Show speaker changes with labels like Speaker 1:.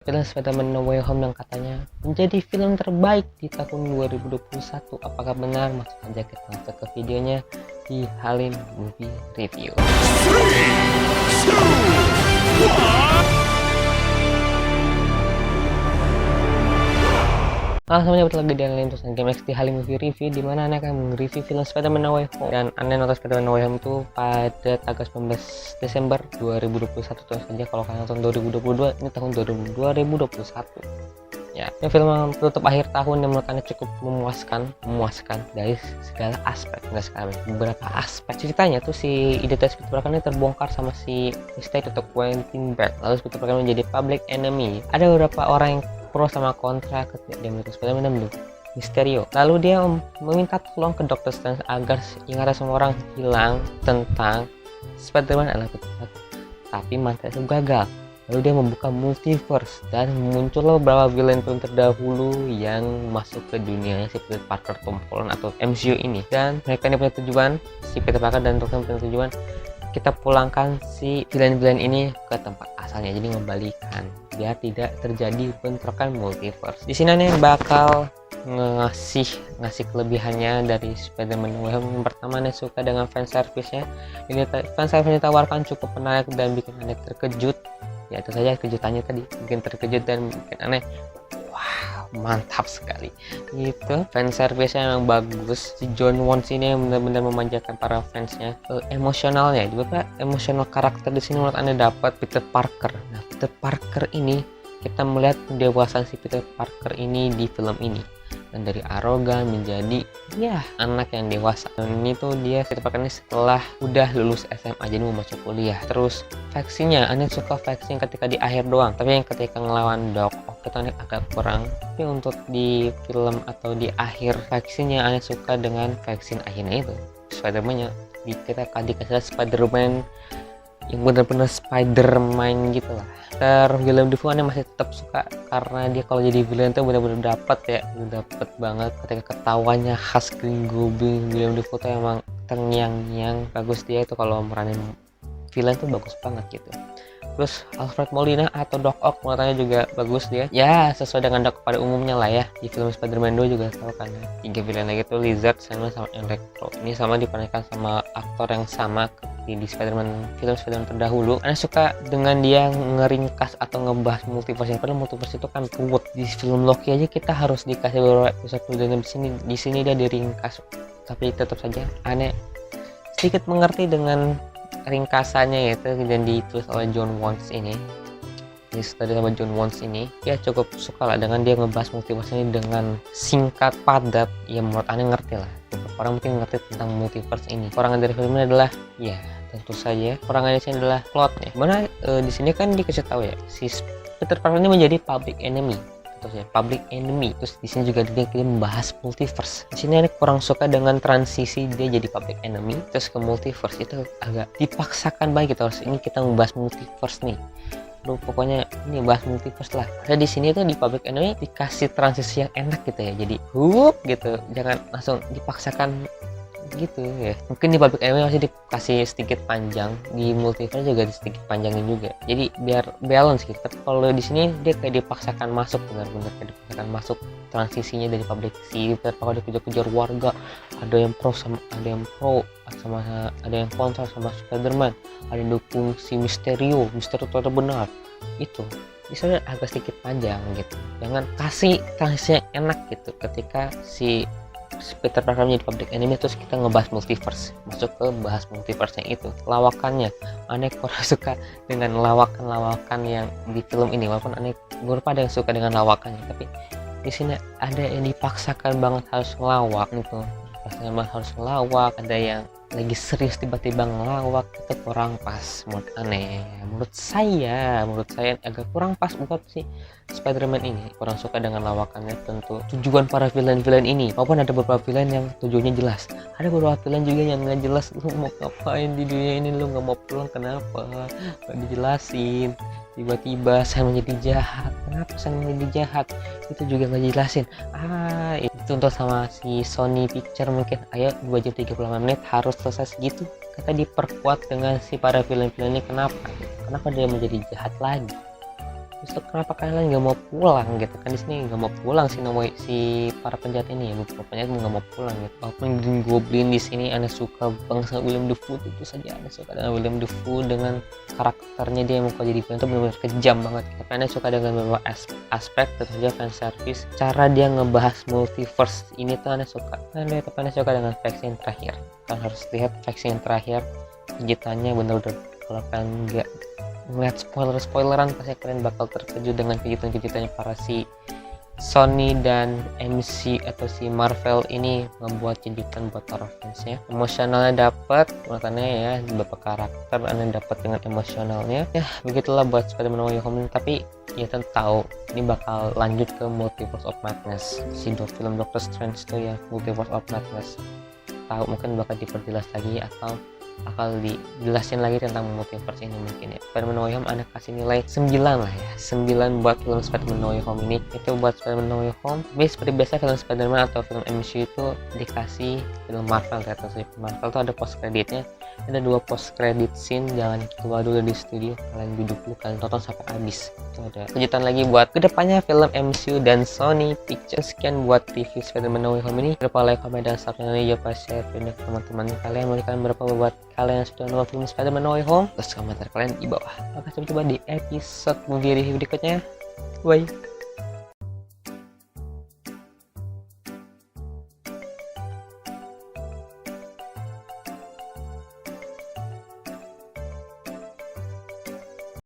Speaker 1: Film Spider-Man No Way Home yang katanya menjadi film terbaik di tahun 2021. Apakah benar? Masuk aja kita langsung ke videonya di Halim Movie Review. Halo semuanya, betul lagi di Halim Tusan Game X di Halim Movie Review, di mana Anda akan mereview film Spider-Man No Way Home. Dan Anda nonton Spider-Man No Way Home itu pada tanggal 19 Desember 2021 terus saja. Kalau kalian nonton 2022, ini tahun 2021. Ya, ini film yang penutup akhir tahun yang menurut Anda cukup memuaskan dari segala aspek, nggak sekali, beberapa aspek. Ceritanya tuh si identitas Peter Parker ini terbongkar sama si Mistake atau Quentin Beck. Lalu Peter Parker menjadi public enemy. Ada beberapa orang yang pro sama kontra ketika dia melihat Spider-Man dan Mysterio. Lalu dia meminta tolong ke Dr. Strange agar ingatan semua orang hilang tentang Spider-Man adalah Peter Parker. Tapi mantra itu gagal. Lalu dia membuka multiverse dan muncullah beberapa villain film terdahulu yang masuk ke dunianya si Peter Parker Tom Holland atau MCU ini. Dan mereka ini punya tujuan, si Peter Parker dan Tom Holland punya tujuan, kita pulangkan si villain-villain ini ke tempat asalnya, jadi membalikan biar tidak terjadi bentrokan multiverse. Di sini nih bakal ngasih kelebihannya dari Spider-Man No Way Home. Yang pertama nih suka dengan fanservice-nya. Ini fanservice ditawarkan cukup menarik dan bikin aneh terkejut. Ya itu saja kejutannya tadi, bikin terkejut dan bikin aneh. Wow, mantap sekali. Gitu, fanservice-nya yang bagus. Si John Watts ini yang benar-benar memanjakan para fansnya. Emosionalnya juga, emosional karakter di sini menurut Anda dapat Peter Parker. Nah, Peter Parker ini kita melihat pendewasaan si Peter Parker ini di film ini. Dan dari arogan menjadi ya anak yang dewasa. Dan ini tuh dia Peter Parker ini setelah udah lulus SMA jadi mau masuk kuliah. Terus vaksinnya, aneh suka vaksin ketika di akhir doang, tapi yang ketika ngelawan Doc Ock itu aneh agak kurang. Tapi untuk di film atau di akhir vaksinnya, aneh suka dengan vaksin akhirnya itu Spider-Man-nya kita dikasih Spider-Man yang benar-benar Spider-Man gitu lah. Willem Dafoe aneh masih tetap suka karena dia kalau jadi villain tuh benar-benar dapat banget ketika ketawanya khas Green Goblin. Willem Dafoe tuh emang terngiang-ngiang, bagus dia itu kalau meranin villain tuh bagus banget gitu. Terus Alfred Molina atau Doc Ock menurutnya juga bagus dia. Ya sesuai dengan Doc pada umumnya lah ya. Di film Spider-Man 2 juga tahu kan ya. 3 villain lagi tuh Lizard, Sandman sama Electro. Ini sama diperankan sama aktor yang sama di Spider-Man film Spider-Man terdahulu. Anda suka dengan dia ngeringkas atau ngebahas multiverse. Padahal multiverse itu kan ruwet. Di film Loki aja kita harus dikasih beberapa episode dan di sini dia diringkas. Tapi tetap saja aneh sedikit mengerti dengan ringkasannya yaitu dan ditulis oleh John Watts ini. Dari sama John Watts ini ya cukup suka lah dengan dia ngebahas multiverse ini dengan singkat padat. Ya menurut aneh ngerti lah, orang mungkin ngerti tentang multiverse ini. Kurangan dari film ini adalah ya tentu saja kurangan di sini adalah plotnya. Mana di sini kan dikasih tahu ya si Peter Parker ini menjadi public enemy. Terus ya public enemy. Terus di sini juga dia membahas multiverse. Di sini aku kurang suka dengan transisi dia jadi public enemy terus ke multiverse, itu agak dipaksakan banget gitu. Harus ini kita membahas multiverse nih. Lu pokoknya ini bahas multiverse lah. Karena di sini tuh di public enemy dikasih transisi yang enak gitu ya. Jadi gitu. Jangan langsung dipaksakan gitu ya. Mungkin di public enemy masih dikasih sedikit panjang, di multiverse juga sedikit panjangin juga, jadi biar balance gitu. Tapi kalau di sini dia kayak dipaksakan masuk, benar-benar kayak dipaksakan masuk transisinya dari public si kalau dikejar-kejar warga, ada yang pro sama ada yang kontra sama Spider-Man, ada yang dukung si Mysterio terbenar itu bisa agak sedikit panjang gitu. Jangan kasih transisinya enak gitu ketika si Peter Parker menjadi public enemy terus kita ngebahas multiverse, masuk ke bahas multiverse yang itu. Lawakannya aneh kurang suka dengan lawakan yang di film ini, walaupun aneh beberapa ada yang suka dengan lawakannya, tapi di sini ada yang dipaksakan banget harus ngelawak gitu. Harus ngelawak, ada yang lagi serius tiba-tiba ngelawak, itu kurang pas menurut aneh. Menurut saya agak kurang pas buat si Spider-Man ini. Kurang suka dengan lawakannya. Tentu tujuan para villain ini, maupun ada beberapa villain yang tujuannya jelas, ada beberapa villain juga yang nggak jelas. Lu mau ngapain di dunia ini, lu nggak mau pulang kenapa, nggak dijelasin. Tiba-tiba saya menjadi jahat, kenapa saya menjadi jahat, itu juga nggak dijelasin. Itu untuk sama si Sony Picture mungkin ayo 2 jam 38 menit harus selesai segitu. Kata diperkuat dengan si para villain-villainnya. Kenapa dia menjadi jahat lagi, Terus kenapa kalian nggak mau pulang gitu kan? Di sini nggak mau pulang si para penjahat ini ya, beberapa penjahat nggak mau pulang gitu. Walaupun Green Goblin di sini Anda suka bangsa William Dafoe, itu saja Anda suka dengan William Dafoe dengan karakternya dia yang mau jadi film itu benar-benar kejam banget. Tapi Anda suka dengan beberapa aspek, tentu saja fan service, cara dia ngebahas multiverse ini tuh Anda suka. Anda suka dengan faksi yang terakhir. Kalian harus lihat faksi yang terakhir, kejutannya benar-benar kalau kalian nggak ngeliat spoileran pasti kalian bakal terkejut dengan kejutan-kejutannya para si Sony dan MC atau si Marvel ini membuat kejutan buat para fansnya. Emosionalnya dapat, makanya ya beberapa karakter anda dapat dengan emosionalnya. Ya begitulah buat Spider-Man No Way Home, tapi ya tentu tahu ini bakal lanjut ke Multiverse of Madness. Si film Doctor Strange itu ya Multiverse of Madness. Tahu mungkin bakal diperjelas lagi atau bakal dijelasin lagi tentang multiverse ini mungkin ya. Spider-Man No Way Home Anda kasih nilai 9 lah ya, 9 buat film Spider-Man No Way Home ini. Itu buat Spider-Man No Way Home. Tapi seperti biasa film Spider-Man atau film MCU itu dikasih film Marvel ya, atau Marvel itu ada post creditnya, ada 2 post credit scene. Jangan keluar dulu di studio, kalian duduk dulu, kalian tonton sampai habis. Itu ada kejutan lagi buat kedepannya film MCU dan Sony Pictures. Sekian buat review Spider-Man No Way Home ini. Jangan lupa like, comment, dan subscribe, jangan share video ke teman-teman kalian. Mau kalian berapa buat kalian yang sudah nonton film Spider-Man No Way Home? Terus komentar kalian di bawah. Oke, sampai jumpa di episode movie review berikutnya. Bye.